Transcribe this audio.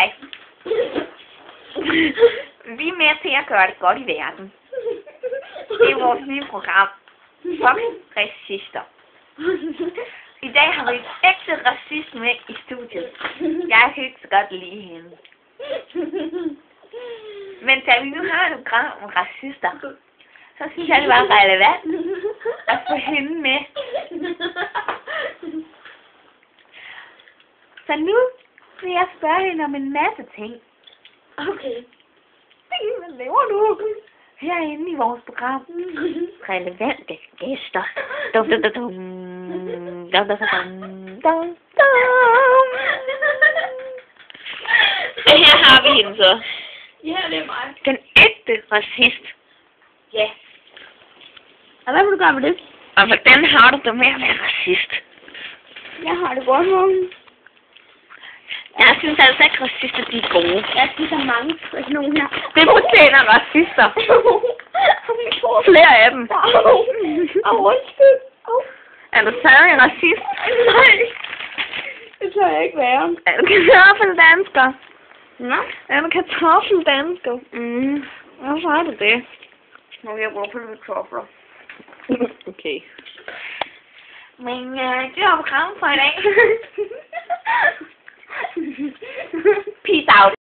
dig. Vi er med til at gøre det godt i verden. Det er vores nye program. Fuck racister. I dag har vi et ægte racist med i studiet. Jeg kan ikke så godt lide hende. Men da vi nu har et program om racister, så synes jeg, det var relevant at få hende med. Så nu vil jeg spørge hende om en masse ting. Okay. Hvad laver du herinde i vores program? Relevante gæster. Dum, dum, dum, dum. Dum, dum, dum, dum, dum. Og her har vi hende så. Ja, det er mig. Den ægte racist. Ja. Og hvad vil du gøre med det? Og hvordan har du det med at være racist? Jeg har det godt, morgen. Jeg synes altså ikke, racister de er gode. Jeg synes, der er mange sådan nogle her. Det fortjener racister. Flere af dem. Undskyld. Er du stadig racist? Nej. Det tør jeg ikke være. Er du kartoffeldansker? Nej. Er du kartoffeldansker? Mm. Hvorfor er du det? Nu vil jeg bruge på lidt kartofler. Okay. Men det var programmet for i dag. Peace out.